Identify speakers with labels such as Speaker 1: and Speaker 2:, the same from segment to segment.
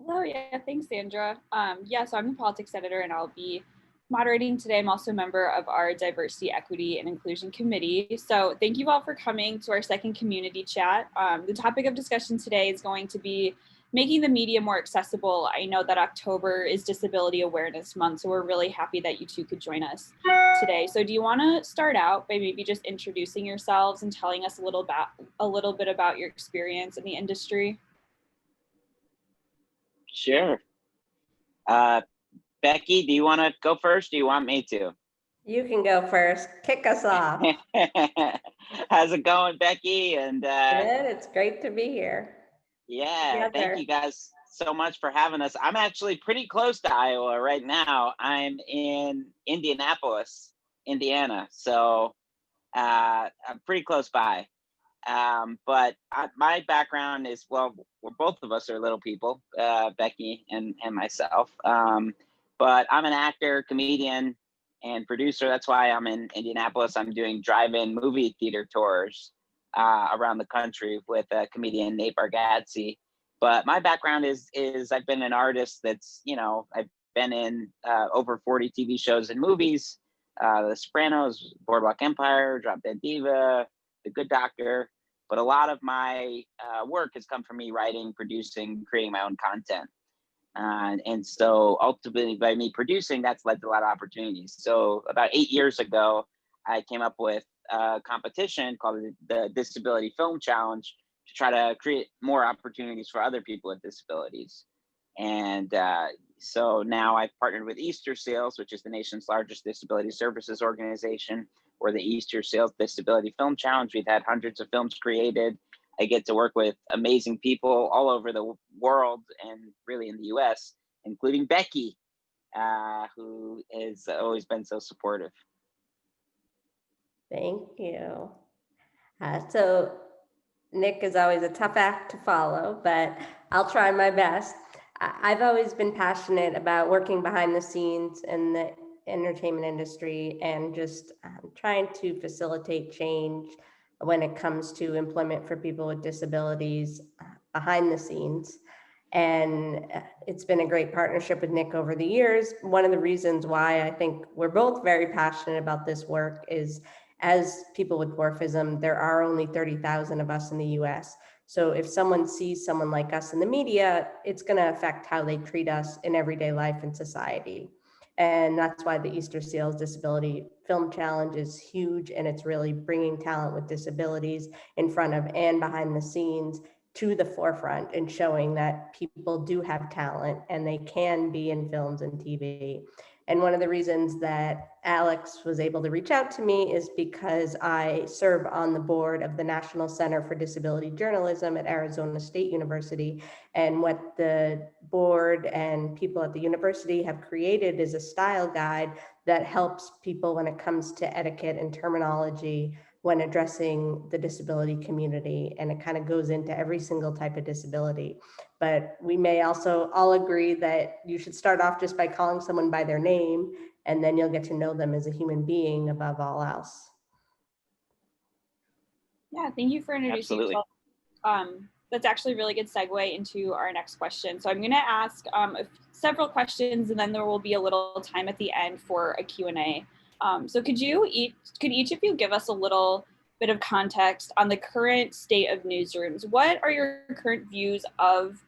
Speaker 1: Hello, yeah, thanks, Sandra. So I'm the politics editor and I'll be moderating today. I'm also a member of our Diversity, Equity, and Inclusion Committee. So thank you all for coming to our second community chat. The topic of discussion today is going to be making the media more accessible. I know that October is Disability Awareness Month, so we're really happy that you two could join us today. So do you want to start out by maybe just introducing yourselves and telling us a little bit about your experience in the industry?
Speaker 2: Sure. Becky, do you want to go first? Do you want me to?
Speaker 3: You can go first. Kick us off.
Speaker 2: How's it going, Becky? And
Speaker 3: Good. It's great to be here.
Speaker 2: yeah, thank you guys so much for having us. I'm actually pretty close to Iowa right now. I'm in Indianapolis, Indiana. So I'm pretty close by. But my background is, well, both of us are little people, Becky and myself. But I'm an actor, comedian, and producer. That's why I'm in Indianapolis. I'm doing drive-in movie theater tours around the country with comedian Nate Bargatze. But my background is I've been an artist that's, I've been in over 40 TV shows and movies, The Sopranos, Boardwalk Empire, Drop Dead Diva, The Good Doctor. But a lot of my work has come from me writing, producing, creating my own content. And so ultimately by me producing, that's led to a lot of opportunities. So about 8 years ago, I came up with a competition called the Disability Film Challenge to try to create more opportunities for other people with disabilities. And so now I've partnered with Easter Seals, which is the nation's largest disability services organization, or the Easter Seals Disability Film Challenge. We've had hundreds of films created. I get to work with amazing people all over the world and really in the US, including Becky, who has always been so supportive.
Speaker 3: Thank you. So Nick is always a tough act to follow, but I'll try my best. I've always been passionate about working behind the scenes in the entertainment industry and just trying to facilitate change when it comes to employment for people with disabilities behind the scenes. And it's been a great partnership with Nick over the years. One of the reasons why I think we're both very passionate about this work is, as people with dwarfism, there are only 30,000 of us in the US. So if someone sees someone like us in the media, it's going to affect how they treat us in everyday life and society. And that's why the Easter Seals Disability Film Challenge is huge. And it's really bringing talent with disabilities in front of and behind the scenes to the forefront and showing that people do have talent and they can be in films and TV. And one of the reasons that Alex was able to reach out to me is because I serve on the board of the National Center for Disability Journalism at Arizona State University. And what the board and people at the university have created is a style guide that helps people when it comes to etiquette and terminology when addressing the disability community. And it kind of goes into every single type of disability. But we may also all agree that you should start off just by calling someone by their name, and then you'll get to know them as a human being above all else.
Speaker 1: Yeah, thank you for introducing yourself. That's actually a really good segue into our next question. So I'm going to ask several questions, and then there will be a little time at the end for a Q&A. So could each of you give us a little bit of context on the current state of newsrooms? What are your current views of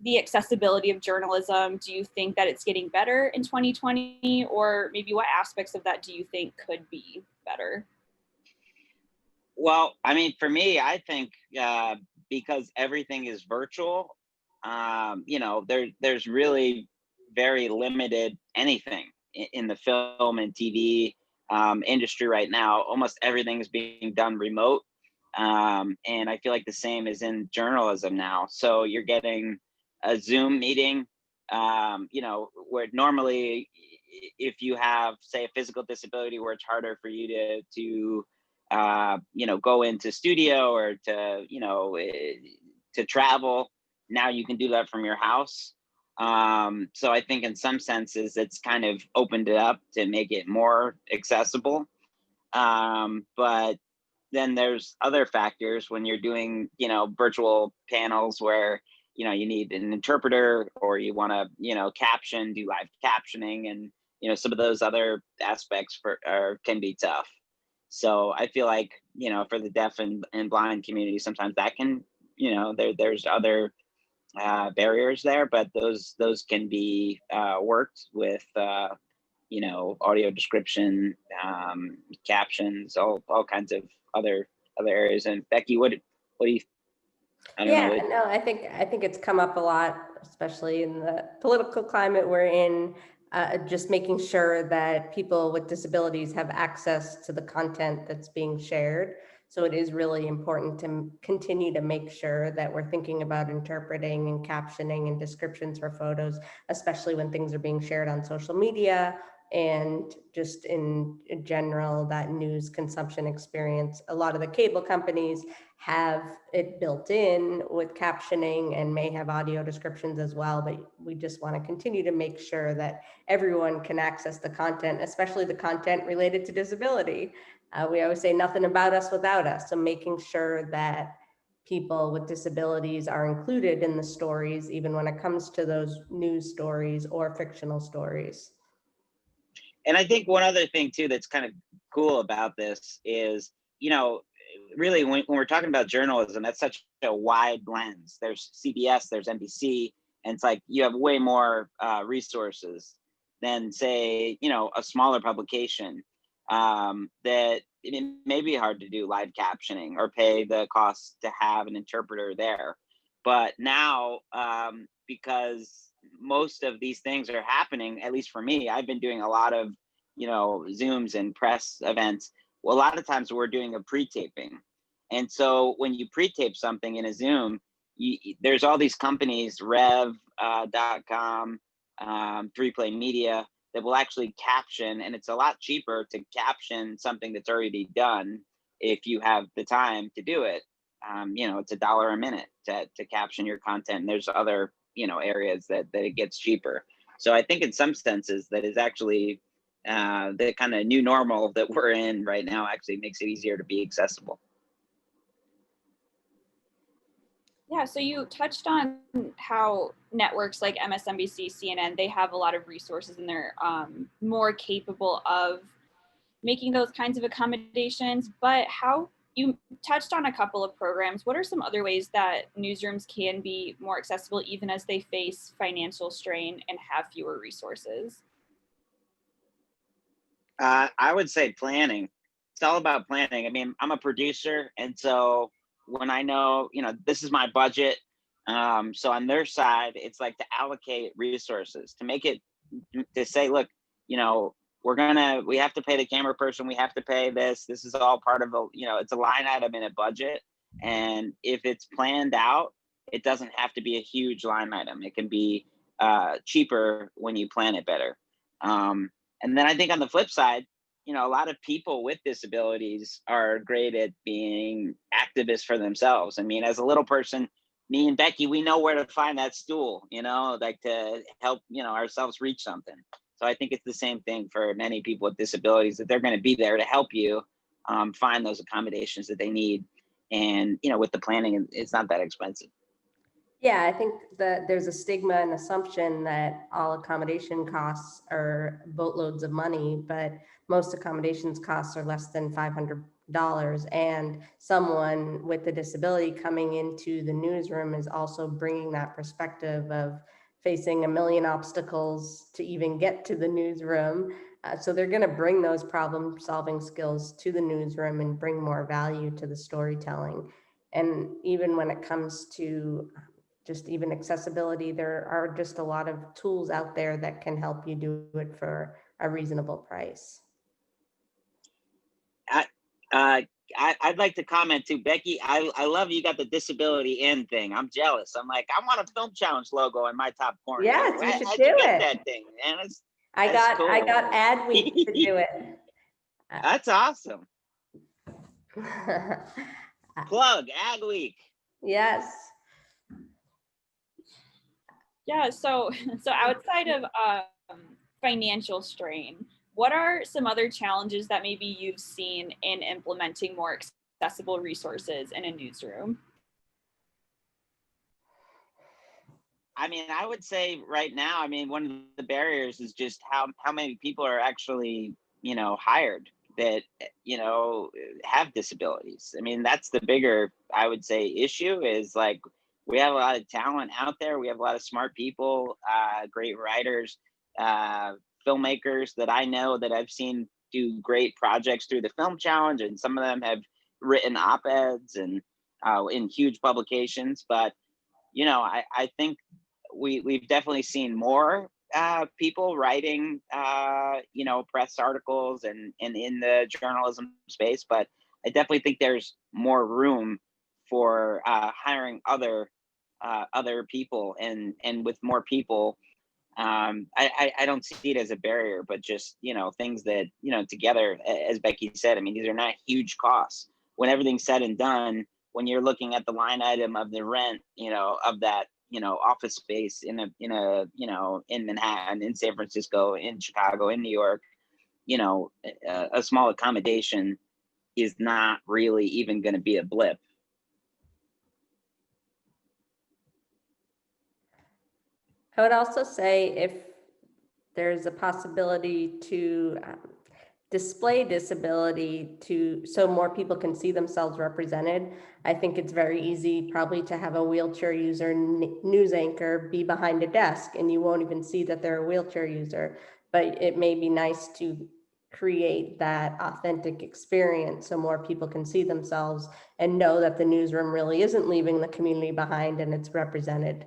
Speaker 1: the accessibility of journalism? Do you think that it's getting better in 2020, or maybe what aspects of that do you think could be better?
Speaker 2: Well, I mean, for me, I think because everything is virtual, there's really very limited anything in the film and TV industry right now. Almost everything is being done remote. And I feel like the same is in journalism now. So you're getting a Zoom meeting, where normally if you have, say, a physical disability where it's harder for you to go into studio or to travel, now you can do that from your house. So I think in some senses it's kind of opened it up to make it more accessible. But then there's other factors when you're doing, virtual panels where, you need an interpreter, or you want to, caption, do live captioning, and, some of those other aspects can be tough. So I feel like, for the deaf and blind community, sometimes that can, there's other barriers there, but those can be worked with, audio description, captions, all kinds of other areas. And Becky, what do you? I don't know.
Speaker 3: No, I think it's come up a lot, especially in the political climate we're in. Just making sure that people with disabilities have access to the content that's being shared. So it is really important to continue to make sure that we're thinking about interpreting and captioning and descriptions for photos, especially when things are being shared on social media and just in general, that news consumption experience. A lot of the cable companies have it built in with captioning and may have audio descriptions as well, but we just want to continue to make sure that everyone can access the content, especially the content related to disability. We always say nothing about us without us. So making sure that people with disabilities are included in the stories, even when it comes to those news stories or fictional stories.
Speaker 2: And I think one other thing too that's kind of cool about this is, really when we're talking about journalism, that's such a wide lens. There's CBS, there's NBC, and it's like you have way more resources than, say, a smaller publication that it may be hard to do live captioning or pay the cost to have an interpreter there. But now, because most of these things are happening, at least for me, I've been doing a lot of, Zooms and press events. Well, a lot of times we're doing a pre-taping. And so when you pre-tape something in a Zoom, there's all these companies, Rev.com, 3Play Media, that will actually caption, and it's a lot cheaper to caption something that's already done if you have the time to do it. It's $1 a minute to caption your content. And there's other, areas that it gets cheaper. So I think in some senses that is actually the kind of new normal that we're in right now actually makes it easier to be accessible.
Speaker 1: Yeah, so you touched on how networks like MSNBC, CNN, they have a lot of resources and they're more capable of making those kinds of accommodations, but you touched on a couple of programs. What are some other ways that newsrooms can be more accessible even as they face financial strain and have fewer resources?
Speaker 2: I would say planning. It's all about planning. I mean, I'm a producer, and so when I know, this is my budget, so on their side, it's like to allocate resources, to make it, to say, look, we have to pay the camera person, we have to pay this is all part of it's a line item in a budget. And if it's planned out, it doesn't have to be a huge line item. It can be cheaper when you plan it better. And then I think on the flip side, a lot of people with disabilities are great at being activists for themselves. I mean, as a little person, me and Becky, we know where to find that stool, like to help, ourselves reach something. So I think it's the same thing for many people with disabilities, that they're going to be there to help you find those accommodations that they need. And, with the planning, it's not that expensive.
Speaker 3: Yeah, I think that there's a stigma and assumption that all accommodation costs are boatloads of money, but most accommodations costs are less than $500. And someone with a disability coming into the newsroom is also bringing that perspective of facing a million obstacles to even get to the newsroom. So they're going to bring those problem-solving skills to the newsroom and bring more value to the storytelling. And even when it comes to just even accessibility, there are just a lot of tools out there that can help you do it for a reasonable price.
Speaker 2: I'd like to comment too, Becky. I love you got the disability in thing. I'm jealous. I'm like, I want a Film Challenge logo in my top corner.
Speaker 3: Yes, you should
Speaker 2: How'd
Speaker 3: do
Speaker 2: you get
Speaker 3: it.
Speaker 2: that thing, man?
Speaker 3: I got Ad Week to do it.
Speaker 2: That's awesome. Plug Ad Week.
Speaker 3: Yes.
Speaker 1: Yeah, so outside of financial strain, what are some other challenges that maybe you've seen in implementing more accessible resources in a newsroom?
Speaker 2: I mean, I would say right now, I mean, one of the barriers is just how many people are actually, hired that, have disabilities. I mean, that's the bigger, I would say, issue is like we have a lot of talent out there. We have a lot of smart people, great writers, filmmakers that I know that I've seen do great projects through the Film Challenge, and some of them have written op-eds and in huge publications. But I think we've definitely seen more people writing, press articles and in the journalism space, but I definitely think there's more room for hiring other people, and with more people, I don't see it as a barrier, but just things that together, as Becky said, I mean, these are not huge costs. When everything's said and done, when you're looking at the line item of the rent, of that office space in Manhattan, in San Francisco, in Chicago, in New York, a small accommodation is not really even going to be a blip.
Speaker 3: I would also say if there's a possibility to display disability so more people can see themselves represented, I think it's very easy probably to have a wheelchair user news anchor be behind a desk and you won't even see that they're a wheelchair user. But it may be nice to create that authentic experience so more people can see themselves and know that the newsroom really isn't leaving the community behind and it's represented.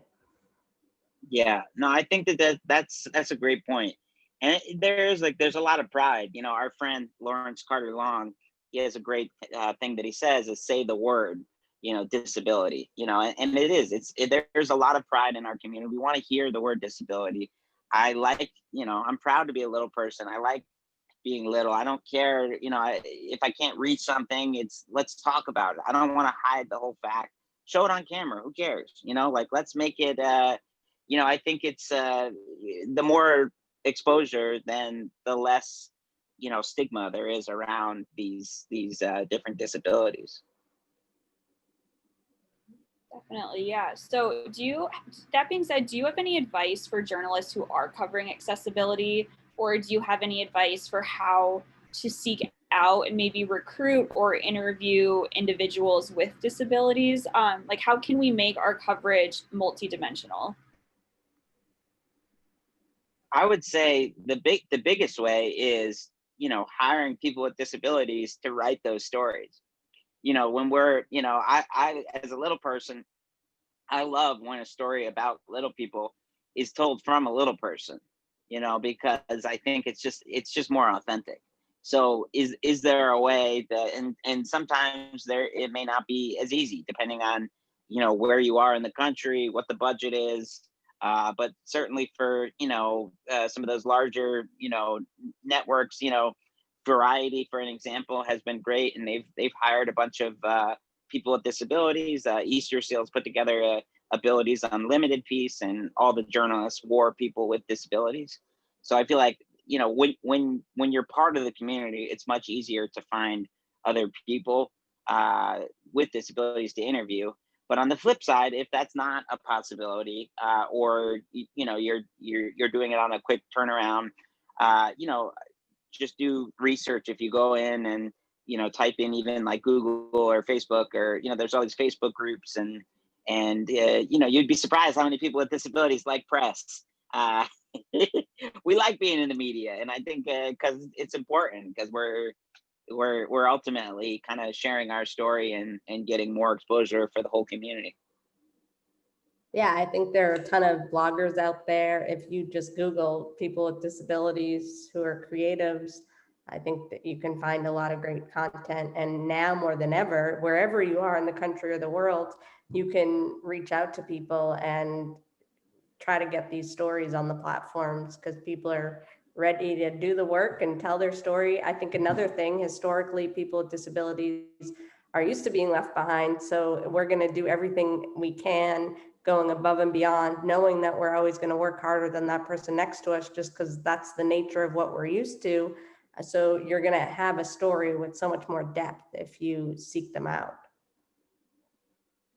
Speaker 2: Yeah, no, I think that's a great point. And there's a lot of pride. Our friend Lawrence Carter Long, he has a great thing that he says is say the word, disability, and it is, there's a lot of pride in our community. We want to hear the word disability. I like, I'm proud to be a little person. I like being little. I don't care, if I can't reach something, let's talk about it. I don't want to hide the whole fact. Show it on camera. Who cares? Like, let's make it, I think it's the more exposure, then the less stigma there is around these different disabilities.
Speaker 1: Definitely, yeah. So that being said, do you have any advice for journalists who are covering accessibility, or do you have any advice for how to seek out and maybe recruit or interview individuals with disabilities? Like, how can we make our coverage multidimensional?
Speaker 2: I would say the biggest way is, hiring people with disabilities to write those stories. When we're, I as a little person, I love when a story about little people is told from a little person, because I think it's just more authentic. So is there a way that, and sometimes it may not be as easy depending on, where you are in the country, what the budget is. But certainly for, some of those larger, networks, Variety, for an example, has been great, and they've hired a bunch of people with disabilities. Easter Seals put together a Abilities Unlimited piece, and all the journalists wore people with disabilities. So I feel like, when you're part of the community, it's much easier to find other people with disabilities to interview. But on the flip side, if that's not a possibility, or you're doing it on a quick turnaround, just do research. If you go in and type in even like Google or Facebook, or there's all these Facebook groups, and you'd be surprised how many people with disabilities like press. We like being in the media, and I think because it's important, because we're ultimately kind of sharing our story and getting more exposure for the whole community.
Speaker 3: Yeah, I think there are a ton of bloggers out there. If you just Google people with disabilities who are creatives, I think that you can find a lot of great content. And now more than ever, wherever you are in the country or the world, you can reach out to people and try to get these stories on the platforms, because people are ready to do the work and tell their story. I think another thing, historically, people with disabilities are used to being left behind. So we're going to do everything we can, going above and beyond, knowing that we're always going to work harder than that person next to us, just because that's the nature of what we're used to. So you're going to have a story with so much more depth if you seek them out.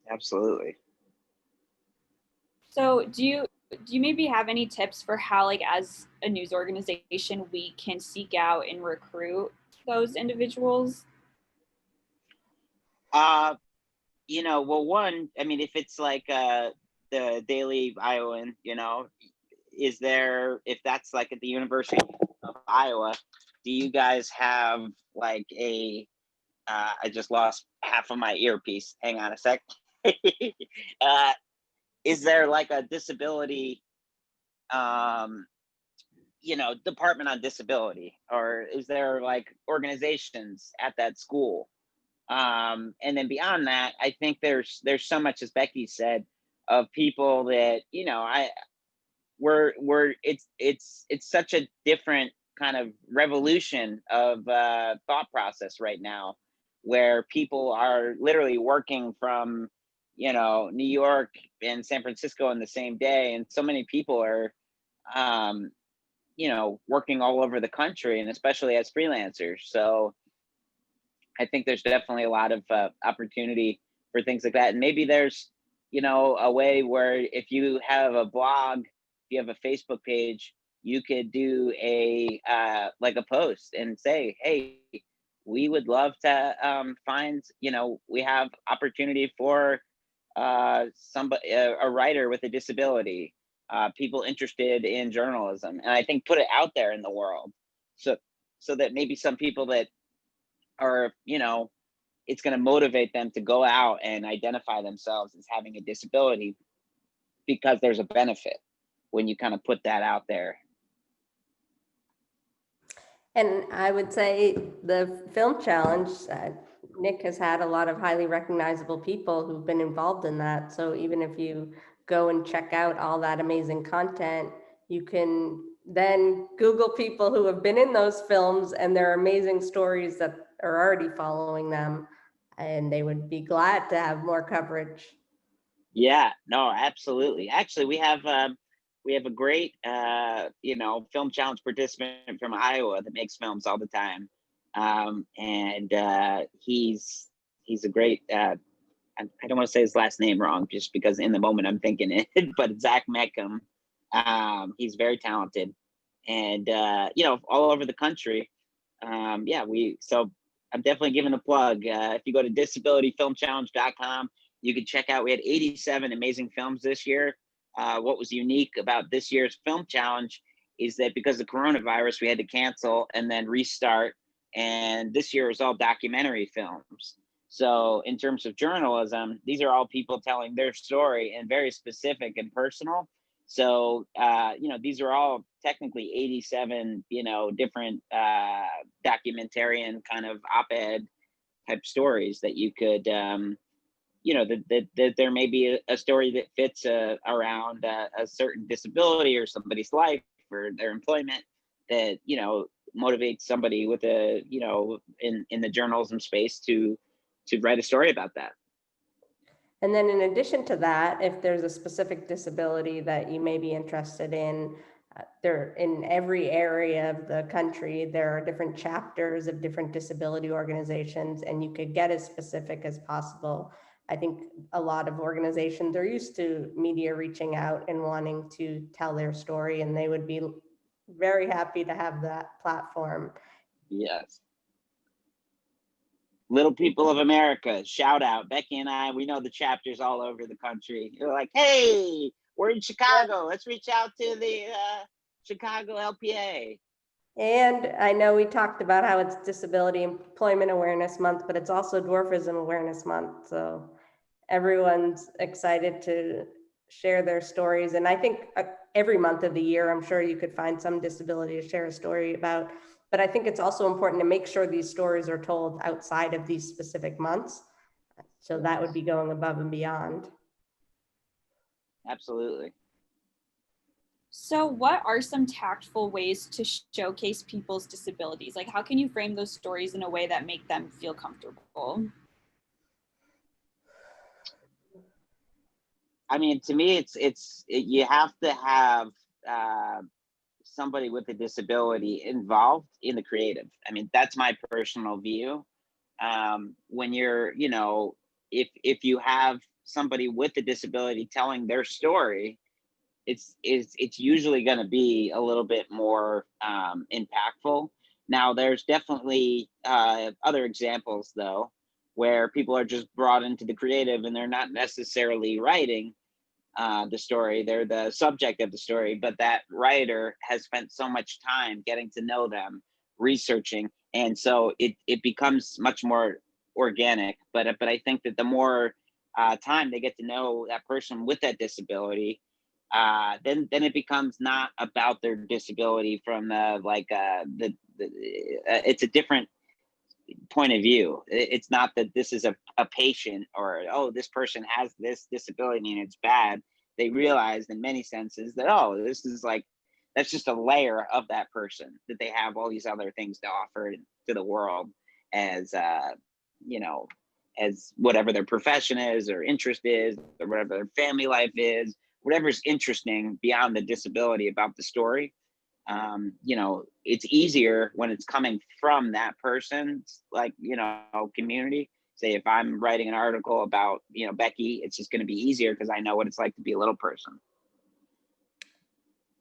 Speaker 2: Absolutely.
Speaker 1: So do you maybe have any tips for how, like, as a news organization, we can seek out and recruit those individuals?
Speaker 2: Well, one, I mean, if it's like the Daily Iowan, if that's like at the University of Iowa, do you guys have like I just lost half of my earpiece. Hang on a sec. uh, is there like a disability, department on disability, or is there like organizations at that school? And then beyond that, I think there's so much, as Becky said, of people that we're it's such a different kind of revolution of thought process right now, where people are literally working from New York and San Francisco in the same day, and so many people are um, working all over the country, and especially as freelancers. So I think there's definitely a lot of opportunity for things like that. And maybe there's, a way where if you have a blog, if you have a Facebook page, you could do like a post and say, hey, we would love to find, we have opportunity for somebody, a writer with a disability, people interested in journalism. And I think put it out there in the world. So that maybe some people that are, it's going to motivate them to go out and identify themselves as having a disability, because there's a benefit when you kind of put that out there.
Speaker 3: And I would say the film challenge, Nick has had a lot of highly recognizable people who've been involved in that. So even if you go and check out all that amazing content, you can then Google people who have been in those films and their amazing stories that are already following them, and they would be glad to have more coverage.
Speaker 2: Yeah, no, absolutely. Actually, we have a great film challenge participant from Iowa that makes films all the time, and he's a great. I don't want to say his last name wrong, just because in the moment I'm thinking it, but Zach Meckham. He's very talented, and all over the country. So I'm definitely giving a plug. If you go to disabilityfilmchallenge.com, you can check out, we had 87 amazing films this year. What was unique about this year's film challenge is that because of coronavirus, we had to cancel and then restart. And this year was all documentary films. So in terms of journalism, these are all people telling their story, and very specific and personal. So, these are all technically 87, different documentarian kind of op-ed type stories that you could, that there may be a story that fits around a certain disability or somebody's life or their employment that, motivates somebody with in the journalism space to write a story about that.
Speaker 3: And then in addition to that, if there's a specific disability that you may be interested in, there in every area of the country, there are different chapters of different disability organizations, and you could get as specific as possible. I think a lot of organizations are used to media reaching out and wanting to tell their story, and they would be very happy to have that platform.
Speaker 2: Yes. Little People of America, shout out. Becky and I, we know the chapters all over the country. You're like, hey, we're in Chicago. Let's reach out to the Chicago LPA.
Speaker 3: And I know we talked about how it's Disability Employment Awareness Month, but it's also Dwarfism Awareness Month. So everyone's excited to share their stories. And I think every month of the year, I'm sure you could find some disability to share a story about. But I think it's also important to make sure these stories are told outside of these specific months. So that would be going above and beyond.
Speaker 2: Absolutely.
Speaker 1: So what are some tactful ways to showcase people's disabilities? Like, how can you frame those stories in a way that make them feel comfortable?
Speaker 2: I mean, to me, you have to have somebody with a disability involved in the creative. I mean, that's my personal view. When you're, if you have somebody with a disability telling their story, it's usually going to be a little bit more impactful. Now, there's definitely other examples though, where people are just brought into the creative and they're not necessarily writing the story, they're the subject of the story, but that writer has spent so much time getting to know them, researching, and so it becomes much more organic. But I think that the more time they get to know that person with that disability, then it becomes not about their disability from it's a different point of view. It's not that this is a patient, or, oh, this person has this disability and it's bad. They realize in many senses that, oh, this is like, that's just a layer of that person, that they have all these other things to offer to the world, as you know, as whatever their profession is or interest is, or whatever their family life is, whatever's interesting beyond the disability about the story. It's easier when it's coming from that person's, like, community. Say if I'm writing an article about, Becky, it's just going to be easier because I know what it's like to be a little person.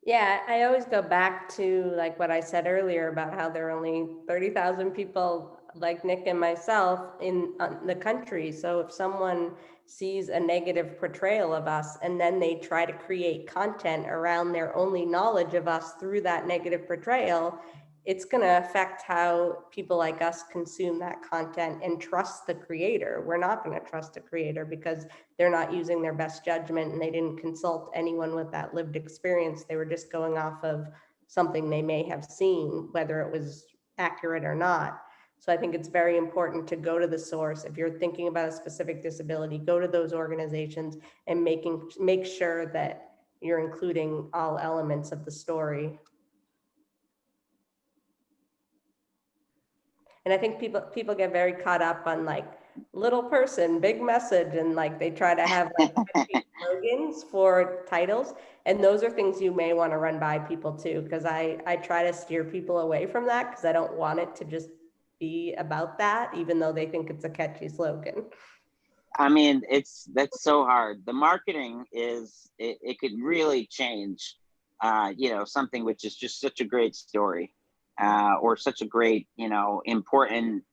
Speaker 3: Yeah, I always go back to like what I said earlier about how there are only 30,000 people like Nick and myself in the country. So if someone sees a negative portrayal of us and then they try to create content around their only knowledge of us through that negative portrayal, it's going to affect how people like us consume that content and trust the creator. We're not going to trust the creator because they're not using their best judgment and they didn't consult anyone with that lived experience. They were just going off of something they may have seen, whether it was accurate or not. So I think it's very important to go to the source. If you're thinking about a specific disability, go to those organizations and make sure that you're including all elements of the story. And I think people get very caught up on like little person, big message, and like they try to have like slogans for titles. And those are things you may want to run by people too, because I try to steer people away from that because I don't want it to just be about that, even though they think it's a catchy slogan.
Speaker 2: I mean, that's so hard. The marketing it could really change, something which is just such a great story, or such a great, important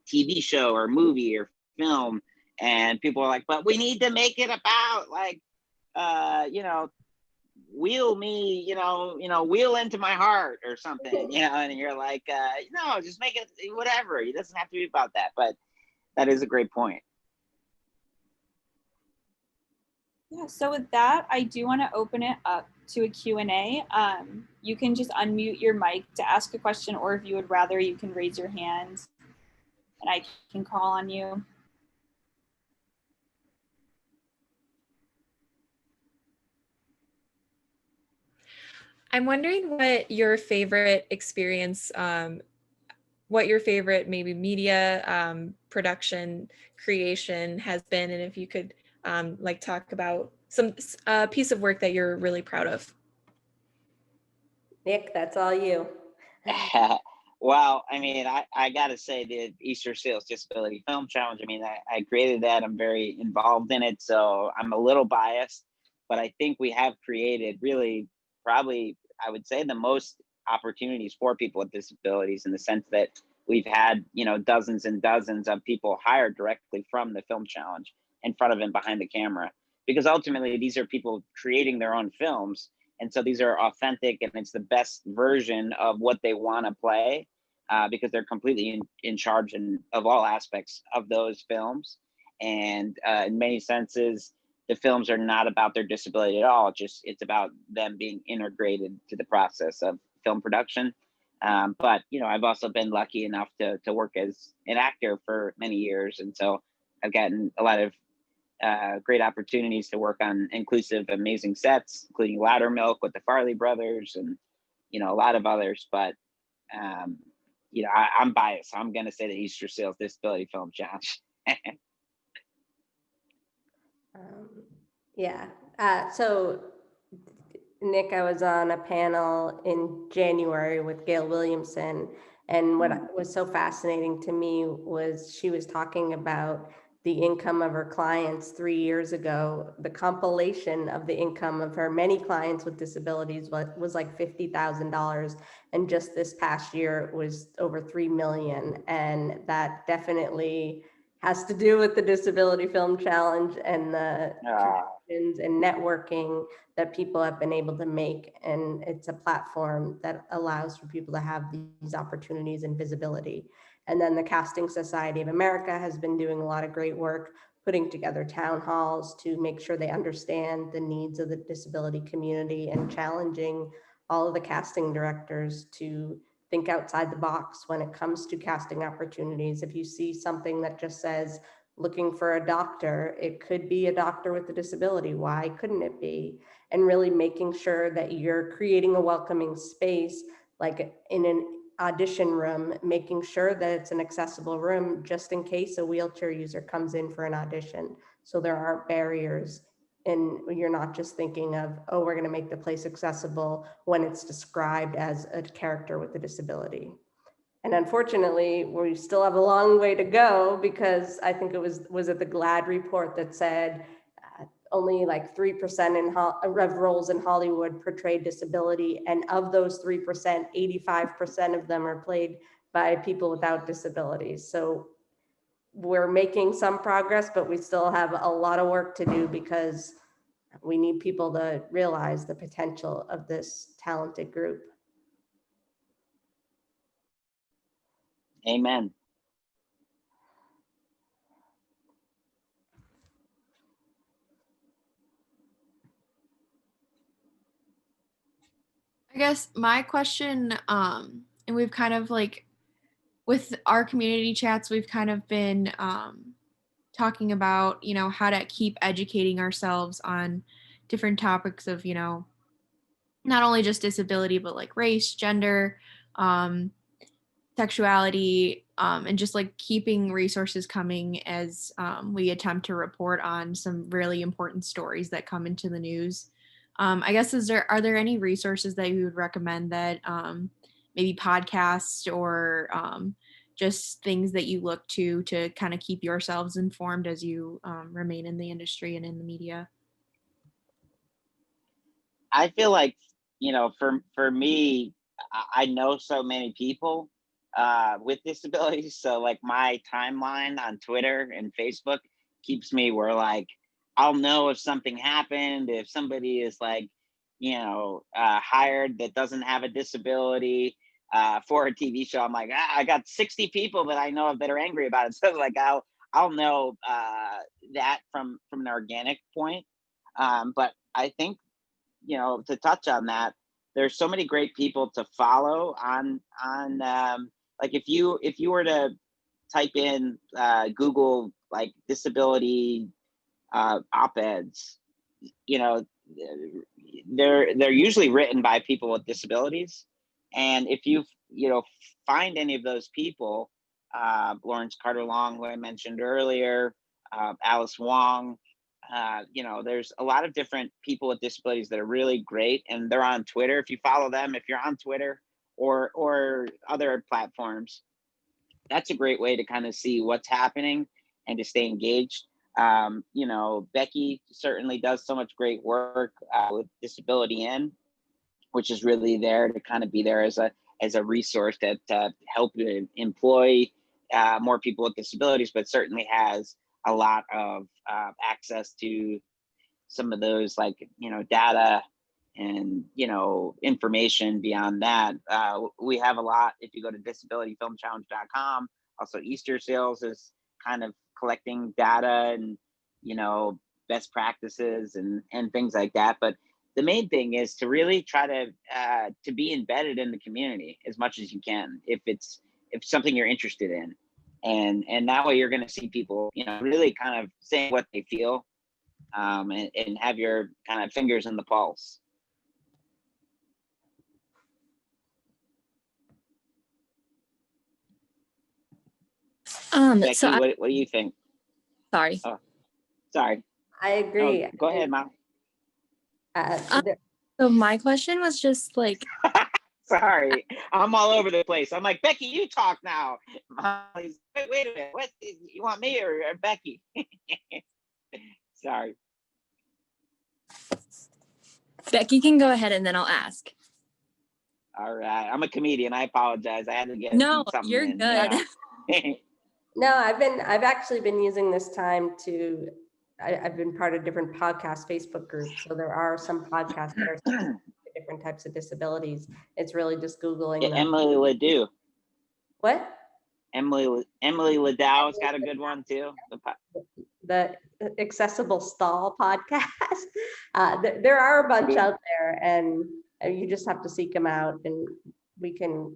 Speaker 2: TV show or movie or film. And people are like, but we need to make it about like, wheel me, wheel into my heart or something, and you're like, no, just make it whatever. It doesn't have to be about that. But that is a great point.
Speaker 1: Yeah, so with that, I do want to open it up to a Q&A. You can just unmute your mic to ask a question, or if you would rather, you can raise your hand and I can call on you.
Speaker 4: I'm wondering what your favorite experience, what your favorite maybe media production creation has been, and if you could like talk about some piece of work that you're really proud of.
Speaker 3: Nick, that's all you.
Speaker 2: Well, I mean, I got to say the Easter Seals Disability Film Challenge, I mean, I created that. I'm very involved in it, so I'm a little biased, but I think we have created really probably, I would say, the most opportunities for people with disabilities, in the sense that we've had, dozens and dozens of people hired directly from the film challenge, in front of and behind the camera, because ultimately these are people creating their own films. And so these are authentic, and it's the best version of what they want to play, because they're completely in charge of all aspects of those films. And in many senses, the films are not about their disability at all. It's about them being integrated to the process of film production. But I've also been lucky enough to work as an actor for many years, and so I've gotten a lot of great opportunities to work on inclusive, amazing sets, including Loudermilk with the Farley brothers, and a lot of others. But I'm biased. I'm going to say the Easter Seals Disability Film Challenge.
Speaker 3: Yeah. So, Nick, I was on a panel in January with Gail Williamson, and what was so fascinating to me was she was talking about the income of her clients 3 years ago, the compilation of the income of her many clients with disabilities was like $50,000. And just this past year it was over 3 million. And that definitely has to do with the Disability Film Challenge and the connections and networking that people have been able to make. And it's a platform that allows for people to have these opportunities and visibility. And then the Casting Society of America has been doing a lot of great work putting together town halls to make sure they understand the needs of the disability community and challenging all of the casting directors to think outside the box when it comes to casting opportunities. If you see something that just says looking for a doctor, it could be a doctor with a disability. Why couldn't it be? And really making sure that you're creating a welcoming space, like in an audition room, making sure that it's an accessible room just in case a wheelchair user comes in for an audition. So there aren't barriers and you're not just thinking of, oh, we're going to make the place accessible when it's described as a character with a disability. And unfortunately, we still have a long way to go, because I think it was it the GLAD report that said only like 3% of roles in Hollywood portray disability. And of those 3%, 85% of them are played by people without disabilities. So we're making some progress, but we still have a lot of work to do, because we need people to realize the potential of this talented group.
Speaker 2: Amen.
Speaker 4: I guess my question, and we've kind of like, with our community chats, we've kind of been talking about, you know, how to keep educating ourselves on different topics of, you know, not only just disability, but like race, gender, sexuality, and just like keeping resources coming as we attempt to report on some really important stories that come into the news. I guess, are there any resources that you would recommend that maybe podcasts or just things that you look to kind of keep yourselves informed as you remain in the industry and in the media?
Speaker 2: I feel like, you know, for me, I know so many people with disabilities. So like my timeline on Twitter and Facebook keeps me where like, I'll know if something happened, if somebody is like, you know, hired that doesn't have a disability for a TV show. I'm like, I got 60 people that I know of that are angry about it. So like, I'll know that from an organic point. But I think, you know, to touch on that, there's so many great people to follow on like if you were to type in Google like disability op-eds, you know, they're usually written by people with disabilities. And if you know, find any of those people, Lawrence Carter Long, who I mentioned earlier, Alice Wong, you know, there's a lot of different people with disabilities that are really great, and they're on Twitter. If you follow them, if you're on Twitter or other platforms, that's a great way to kind of see what's happening and to stay engaged. You know, Becky certainly does so much great work with Disability In, which is really there to kind of be there as a resource that help employ more people with disabilities, but certainly has a lot of access to some of those, like, you know, data and, you know, information beyond that. We have a lot. If you go to disabilityfilmchallenge.com, also Easter Sales is kind of collecting data and, you know, best practices and things like that. But the main thing is to really try to be embedded in the community as much as you can, if something you're interested in. And that way you're going to see people, you know, really kind of saying what they feel, and have your kind of fingers in the pulse. Becky,
Speaker 5: So
Speaker 2: what do you think?
Speaker 5: sorry.
Speaker 2: Oh, sorry.
Speaker 3: I agree.
Speaker 2: No, go ahead, Mom.
Speaker 5: So my question was just like,
Speaker 2: Sorry, I'm all over the place. I'm like, Becky, you talk now. Molly's, wait a minute, what? You want me or Becky? Sorry.
Speaker 5: Becky can go ahead and then I'll ask.
Speaker 2: All right, I'm a comedian. I apologize. I had to get
Speaker 5: No,
Speaker 2: something
Speaker 5: you're
Speaker 2: in.
Speaker 5: good.
Speaker 3: No, I've actually been using this time to, I've been part of different podcast Facebook groups. So there are some podcasts that are specific to different types of disabilities. It's really just Googling them.
Speaker 2: Emily Ledoux.
Speaker 3: What?
Speaker 2: Emily Ladow's got a good one too.
Speaker 3: The Accessible Stall podcast. There are a bunch out there, and you just have to seek them out, and we can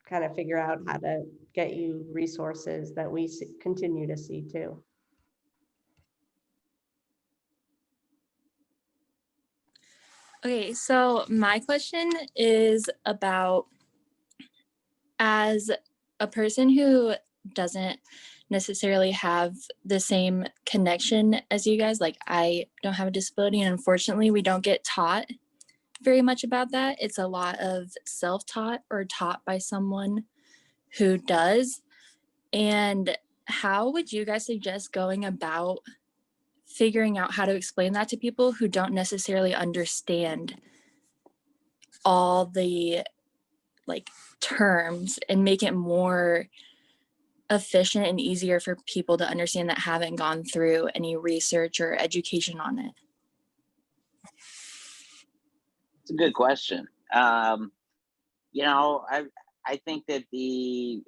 Speaker 3: kind of figure out how to get you resources that we continue to see too.
Speaker 5: Okay, so my question is about, as a person who doesn't necessarily have the same connection as you guys, like I don't have a disability, and unfortunately we don't get taught very much about that. It's a lot of self-taught or taught by someone who does. And how would you guys suggest going about figuring out how to explain that to people who don't necessarily understand all the like terms, and make it more efficient and easier for people to understand that haven't gone through any research or education on it?
Speaker 2: It's a good question. You know, I think that the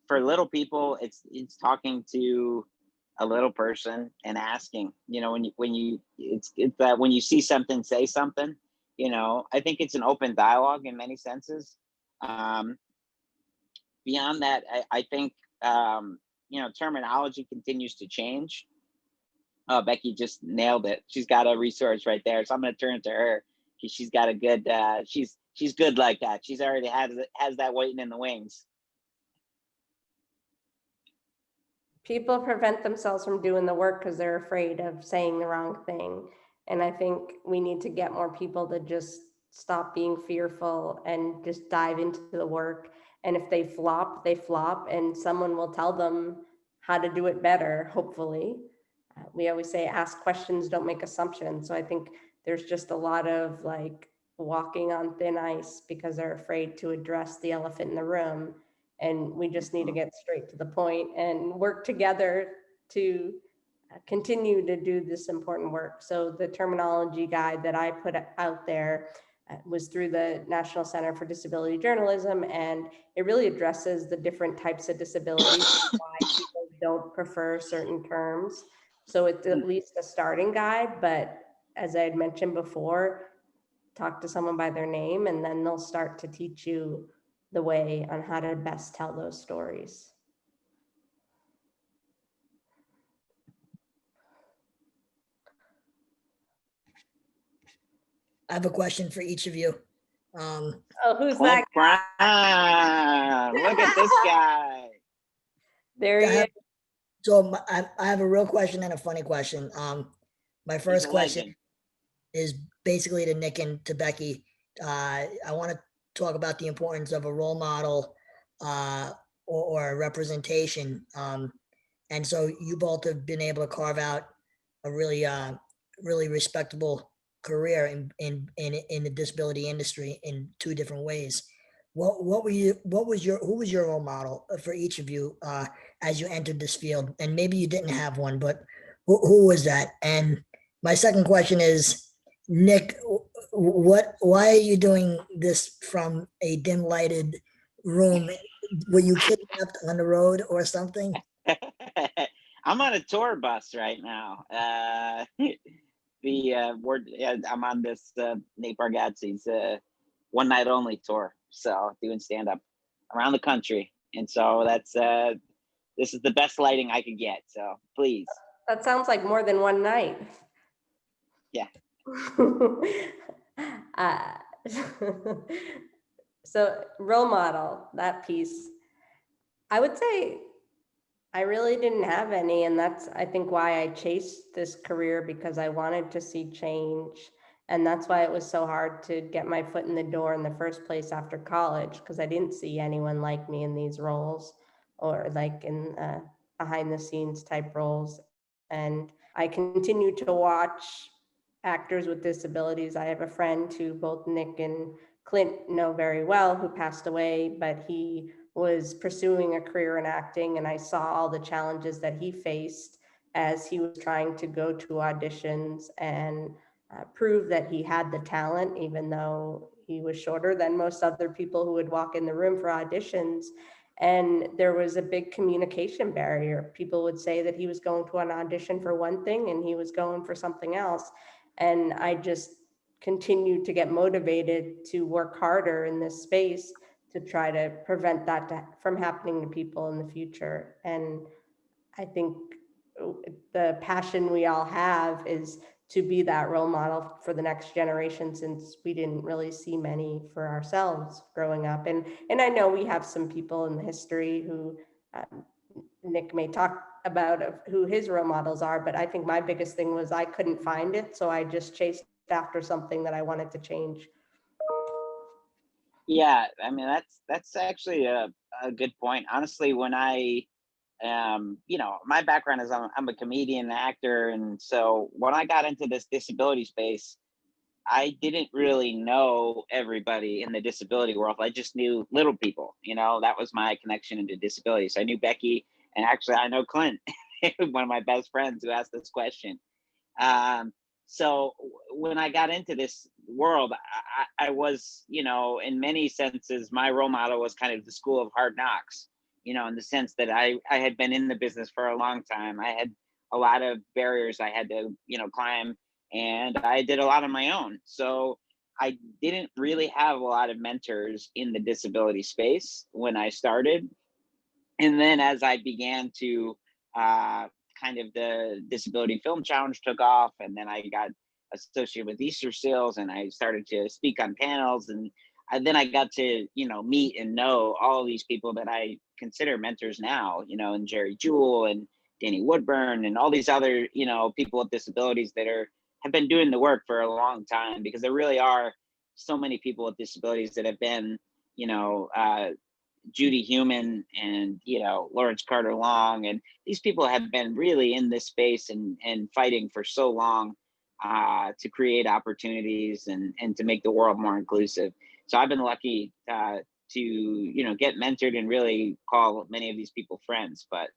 Speaker 2: for little people, it's talking to a little person and asking. You know, it's that when you see something, say something. You know, I think it's an open dialogue in many senses. Beyond that, I think you know, terminology continues to change. Becky just nailed it. She's got a resource right there, so I'm going to turn it to her. She's got a good. She's good like that. She's already has that waiting in the wings.
Speaker 3: People prevent themselves from doing the work because they're afraid of saying the wrong thing. And I think we need to get more people to just stop being fearful and just dive into the work. And if they flop, they flop, and someone will tell them how to do it better, hopefully. We always say, ask questions, don't make assumptions. So I think there's just a lot of like walking on thin ice because they're afraid to address the elephant in the room. And we just need to get straight to the point and work together to continue to do this important work. So the terminology guide that I put out there was through the National Center for Disability Journalism, and it really addresses the different types of disabilities, why people don't prefer certain terms. So it's at least a starting guide, but as I had mentioned before, talk to someone by their name, and then they'll start to teach you the way on how to best tell those stories.
Speaker 6: I have a question for each of you.
Speaker 3: Oh, who's that
Speaker 2: guy? Look at this guy.
Speaker 3: There he is.
Speaker 6: So I have a real question and a funny question. My first question is basically to Nick and to Becky. I want to talk about the importance of a role model or a representation. And so you both have been able to carve out a really respectable career in the disability industry in two different ways. Who was your role model for each of you as you entered this field? And maybe you didn't have one, but who was that? And my second question is, Nick, why are you doing this from a dim lighted room? Were you kidnapped on the road or something?
Speaker 2: I'm on a tour bus right now. I'm on this Nate Bargatze's one night only tour, so doing stand up around the country, and so that's this is the best lighting I could get. So please.
Speaker 3: That sounds like more than one night.
Speaker 2: Yeah.
Speaker 3: So role model, that piece, I would say I really didn't have any, and that's I think why I chased this career, because I wanted to see change. And that's why it was so hard to get my foot in the door in the first place after college, because I didn't see anyone like me in these roles, or like in behind the scenes type roles. And I continue to watch actors with disabilities. I have a friend who both Nick and Clint know very well, who passed away, but he was pursuing a career in acting, and I saw all the challenges that he faced as he was trying to go to auditions and prove that he had the talent, even though he was shorter than most other people who would walk in the room for auditions. And there was a big communication barrier. People would say that he was going to an audition for one thing and he was going for something else. And I just continued to get motivated to work harder in this space to try to prevent that from happening to people in the future. And I think the passion we all have is to be that role model for the next generation, since we didn't really see many for ourselves growing up. And I know we have some people in the history who Nick may talk about of who his role models are, but I think my biggest thing was I couldn't find it, so I just chased after something that I wanted to change.
Speaker 2: Yeah, I mean that's actually a good point. Honestly, when I you know, my background is I'm a comedian and actor, and so when I got into this disability space, I didn't really know everybody in the disability world. I just knew little people, you know, that was my connection into disability. So I knew Becky, and actually I know Clint, one of my best friends who asked this question. So when I got into this world, I was, you know, in many senses, my role model was kind of the school of hard knocks, you know, in the sense that I had been in the business for a long time. I had a lot of barriers I had to, you know, climb, and I did a lot on my own. So I didn't really have a lot of mentors in the disability space when I started. And then as I began to kind of the disability film challenge took off, and then I got associated with Easter Seals, and I started to speak on panels, and then I got to, you know, meet and know all these people that I consider mentors now, you know, and Jerry Jewell and Danny Woodburn and all these other, you know, people with disabilities that have been doing the work for a long time, because there really are so many people with disabilities that have been, you know, Judy Human and, you know, Lawrence Carter Long, and these people have been really in this space and fighting for so long to create opportunities and to make the world more inclusive. So I've been lucky to, you know, get mentored and really call many of these people friends. But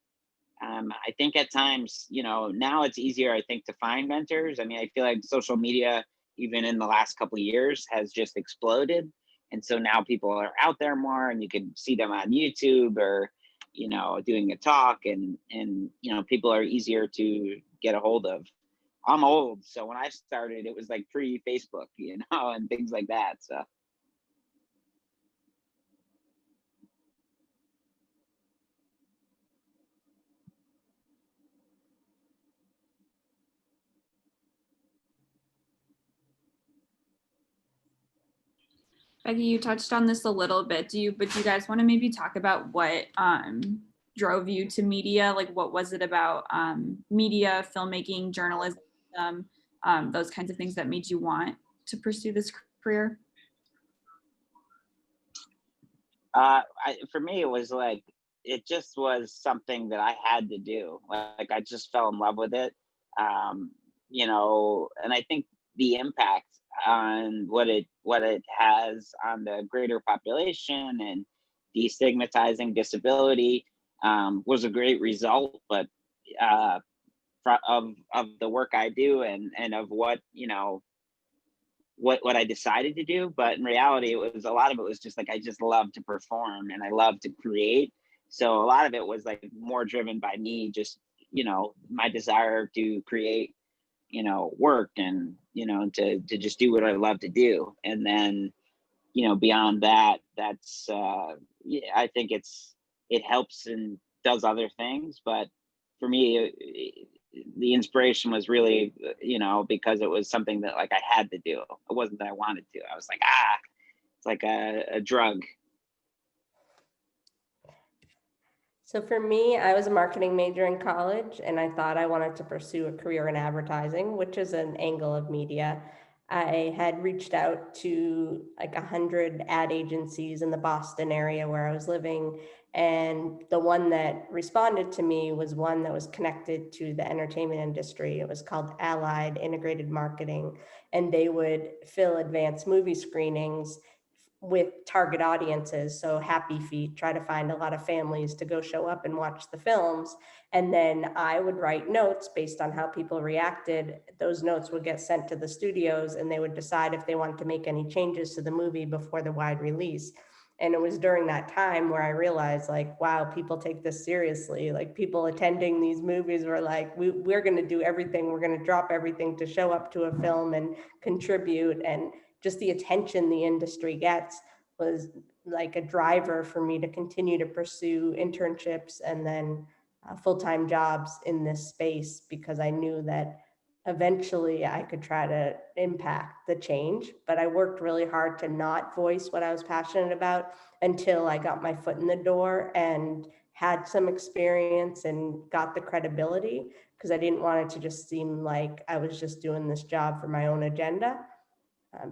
Speaker 2: I think at times, you know, now it's easier, I think, to find mentors. I mean, I feel like social media, even in the last couple of years, has just exploded. And so now people are out there more, and you can see them on YouTube or, you know, doing a talk, and you know, people are easier to get a hold of. I'm old, so when I started, it was like pre-Facebook, you know, and things like that. So
Speaker 1: Becky, you touched on this a little bit. Do you guys want to maybe talk about what drove you to media? Like, what was it about media, filmmaking, journalism, those kinds of things that made you want to pursue this career?
Speaker 2: For me, it was like, it just was something that I had to do. Like I just fell in love with it. You know, and I think the impact on what it has on the greater population and destigmatizing disability was a great result. But of the work I do and of what, you know, what I decided to do. But in reality, it was a lot of it was just like I just love to perform and I love to create. So a lot of it was like more driven by me, just, you know, my desire to create, you know, work, and, you know, to just do what I love to do. And then, you know, beyond that, that's yeah, I think it helps and does other things. But for me, the inspiration was really, you know, because it was something that like I had to do. It wasn't that I wanted to. I was like, it's like a drug.
Speaker 3: So for me, I was a marketing major in college, and I thought I wanted to pursue a career in advertising, which is an angle of media. I had reached out to like 100 ad agencies in the Boston area where I was living. And the one that responded to me was one that was connected to the entertainment industry. It was called Allied Integrated Marketing, and they would fill advanced movie screenings with target audiences. So Happy Feet, try to find a lot of families to go show up and watch the films. And then I would write notes based on how people reacted. Those notes would get sent to the studios and they would decide if they wanted to make any changes to the movie before the wide release. And it was during that time where I realized, like, wow, people take this seriously. Like, people attending these movies were like, we're going to do everything. We're going to drop everything to show up to a film and contribute. And just the attention the industry gets was like a driver for me to continue to pursue internships and then full-time jobs in this space, because I knew that eventually I could try to impact the change. But I worked really hard to not voice what I was passionate about until I got my foot in the door and had some experience and got the credibility, because I didn't want it to just seem like I was just doing this job for my own agenda.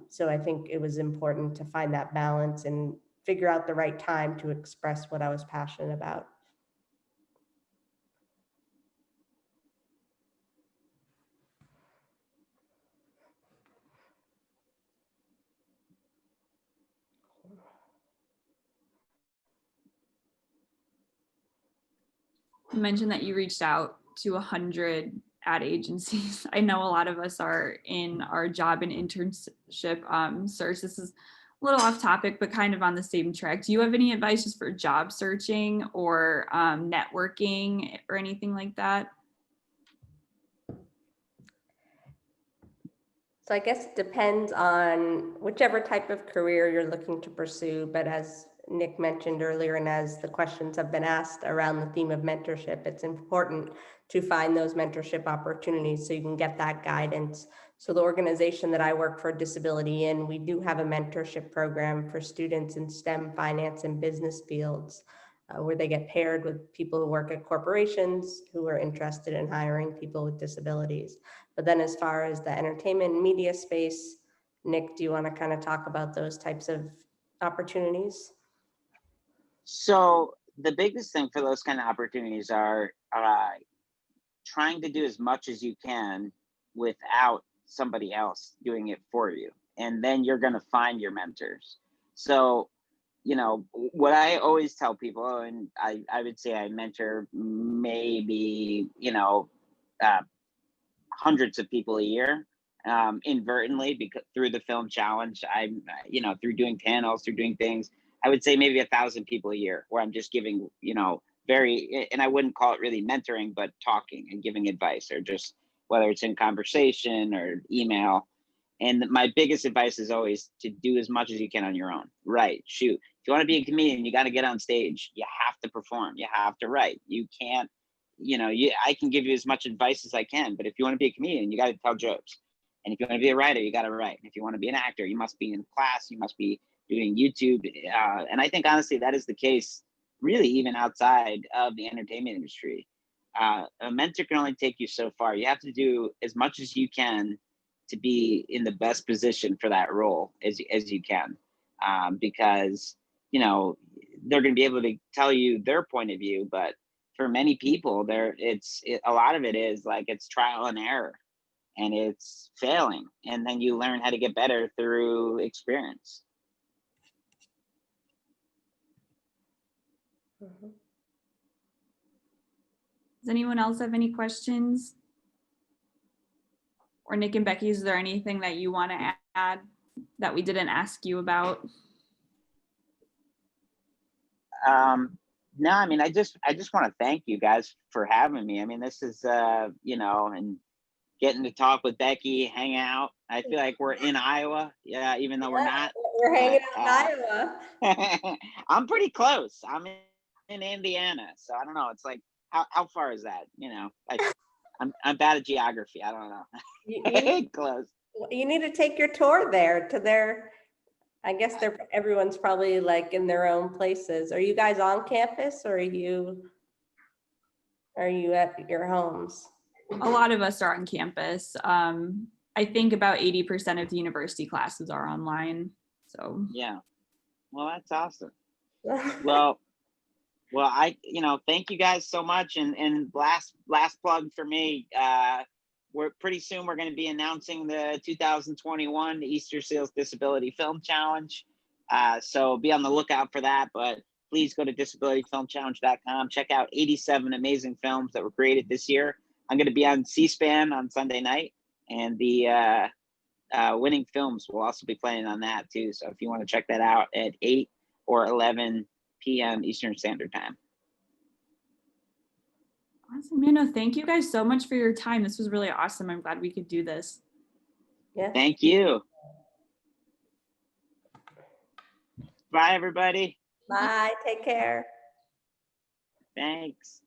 Speaker 3: So I think it was important to find that balance and figure out the right time to express what I was passionate about.
Speaker 1: You mentioned that you reached out to 100 ad agencies. I know a lot of us are in our job and internship search. This is a little off topic, but kind of on the same track. Do you have any advice just for job searching or networking or anything like that?
Speaker 3: So I guess it depends on whichever type of career you're looking to pursue. But as Nick mentioned earlier, and as the questions have been asked around the theme of mentorship, it's important to find those mentorship opportunities so you can get that guidance. So the organization that I work for, Disability In, we do have a mentorship program for students in STEM, finance, and business fields, where they get paired with people who work at corporations who are interested in hiring people with disabilities. But then as far as the entertainment and media space, Nick, do you want to kind of talk about those types of opportunities?
Speaker 2: So the biggest thing for those kind of opportunities are trying to do as much as you can without somebody else doing it for you. And then you're going to find your mentors. So, you know, what I always tell people, and I would say I mentor maybe, you know, hundreds of people a year, inadvertently, because through the film challenge, I'm, you know, through doing panels, through doing things, I would say maybe 1,000 people a year where I'm just giving, you know, and I wouldn't call it really mentoring, but talking and giving advice, or just whether it's in conversation or email. And my biggest advice is always to do as much as you can on your own. Write, shoot. If you want to be a comedian, you got to get on stage. You have to perform. You have to write. You can't, you know, I can give you as much advice as I can, but if you want to be a comedian, you got to tell jokes. And if you want to be a writer, you got to write. And if you want to be an actor, you must be in class. You must be doing YouTube. And I think, honestly, that is the case really even outside of the entertainment industry. A mentor can only take you so far. You have to do as much as you can to be in the best position for that role as you can, because, you know, they're going to be able to tell you their point of view, but for many people a lot of it is like, it's trial and error, and it's failing, and then you learn how to get better through experience.
Speaker 1: Does anyone else have any questions? Or Nick and Becky, is there anything that you want to add that we didn't ask you about?
Speaker 2: No, I mean, I just want to thank you guys for having me. I mean, this is, you know, and getting to talk with Becky, hang out. I feel like we're in Iowa. Yeah, even though we're not.
Speaker 3: We're hanging out in Iowa.
Speaker 2: I'm pretty close. I'm in Indiana. So I don't know. It's like, how far is that? You know, like, I'm bad at geography. I don't know. Close.
Speaker 3: You need to take your tour there to their, I guess everyone's probably like in their own places. Are you guys on campus, or are you at your homes?
Speaker 1: A lot of us are on campus. I think about 80% of the university classes are online. So
Speaker 2: yeah, well, that's awesome. Well, I, thank you guys so much. And last plug for me, we're pretty soon, we're going to be announcing the 2021 Easter Seals Disability Film Challenge. So be on the lookout for that, but please go to disabilityfilmchallenge.com. Check out 87 amazing films that were created this year. I'm going to be on C-SPAN on Sunday night, and the winning films will also be playing on that too. So if you want to check that out at 8 or 11 p.m. Eastern Standard Time.
Speaker 1: Awesome. No, thank you guys so much for your time. This was really awesome. I'm glad we could do this.
Speaker 3: Yeah.
Speaker 2: Thank you. Bye, everybody.
Speaker 3: Bye. Take care.
Speaker 2: Thanks.